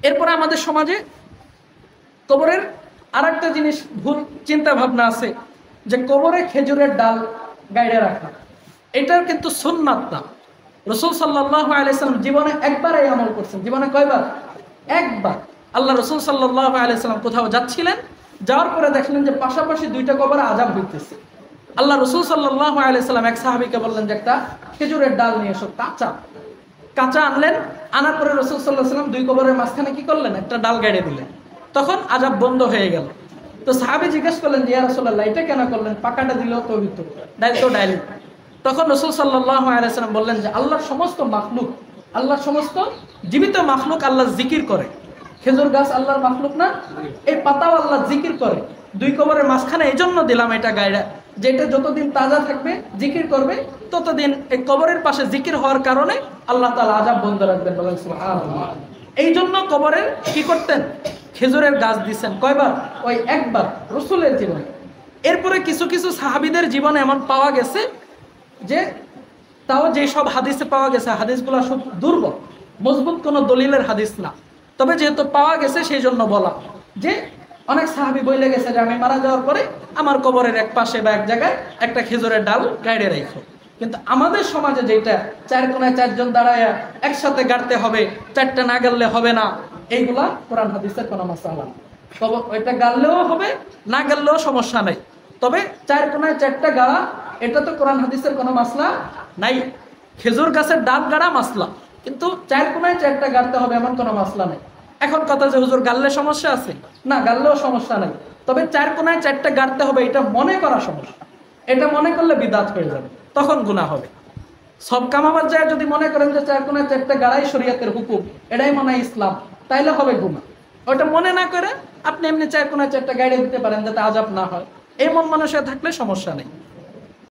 এরপরে আমাদের সমাজে কবরের আরেকটা জিনিস ভুল চিন্তা ভাবনা আছে, যে কবরে খেজুরের ডাল গাইড়ে রাখা, এটার কিন্তু সুন্নাত না। রাসূল সাল্লাল্লাহু আলাইহি সাল্লাম জীবনে একবার এই আমল করছেন। জীবনে কয়বার? একবার। আল্লাহ রাসূল সাল্লাল্লাহু আলাইহি সাল্লাম কোথাও যাচ্ছিলেন, যাওয়ার পরে দেখলেন যে পাশাপাশি দুইটা কবরে আযাব হইতেছে। আল্লাহ রাসূল সাল্লাল্লাহু আলাইহি সাল্লাম এক সাহাবীকে বললেন যে একটা খেজুরের ডাল নিয়ে এসো, কাঁচা। কাঁচা আনলেন, আনার পরে রাসূল সাল্লাল্লাহু আলাইহি সাল্লাম দুই কবরের মাঝখানে কি করলেন? একটা ডাল গাড়িয়ে দিলেন। তখন আযাব বন্ধ হয়ে গেল। তো সাহাবী জিজ্ঞেস করলেন যে ইয়া রাসূলুল্লাহ, এটা কেন করলেন? পাকাটা দিলেও তো হইতো, ডাইরেক্ট। তখন রাসূল সাল্লাল্লাহু আলাইহি সাল্লাম বললেন যে আল্লাহর সমস্ত মাখলুক, আল্লাহর সমস্ত জীবিত মাখলুক আল্লাহ জিকির করে। খেজুর গাছ আল্লাহর মাখলুক না? এই পাতাও আল্লাহ জিকির করে। দুই কবরের মাঝখানে এই জন্য দিলাম এটা গায়রা, যেটা যতদিন তাজা থাকবে জিকির করবে, ততদিন এই কবরের পাশে জিকির হওয়ার কারণে আল্লাহ তাআলা আযাব বন্ধ রাখবেন। বলেন সুবহানাল্লাহ। এই জন্য কবরের কি করতেন? খেজুরের গাছ দিচ্ছেন। কয়বার? ওই একবার রাসূলের জীবনে। এরপরে কিছু কিছু সাহাবীদের জীবনে এমন পাওয়া গেছে যে, তাও যে সব হাদিসে পাওয়া গেছে হাদিসগুলো সব দুর্বল, মজবুত কোনো দলিলের হাদিস না। তবে যেহেতু পাওয়া গেছে সেই জন্য বলা, যে অনেক সাহাবী বলে গেছে যে আমি মারা যাওয়ার পরে আমার কবরের এক পাশে বা এক জায়গায় একটা খেজুরের ডাল গাইড়ে রাখো। কিন্তু আমাদের সমাজে যেটা চার কোনায় চারজন দাঁড়ায় একসাথে গাড়তে হবে, চারটা না গাড়লে হবে না, এইগুলা কোরআন হাদিসের কোনো মাসালা না। তবে ওইটা গাড়লেও হবে, না গাড়লেও সমস্যা নাই। তবে চার কোনায় চারটা গাড়া, এটা তো কোরআন হাদিসের কোনো মাসলা নাই। খেজুর গাছের ডাল গাড়া মাসলা, কিন্তু চার কোনায় চারটা গাড়তে হবে এমন কোনো মাসলা নাই। এখন কথা যে হুজুর গাড়লে সমস্যা আছে, না গাড়লেও সমস্যা নাই। তবে চার কোনায় চারটা গাড়তে হবে এটা মনে করা সমস্যা। এটা মনে করলে বিদআত হয়ে যাবে, তখন গুনাহ হবে। সব কামাবার যায় যদি মনে করেন যে চার কোনায় চারটা গাড়াই শরীয়তের হুকুম, এটাই মনে হয় ইসলাম, তাইলে হবে গুনাহ। ওটা মনে না করে আপনি এমনি চার কোনায় চারটা গাড়ি দিতে পারেন যাতে আযাব না হয়, এই মন মানুষের থাকলে সমস্যা নেই।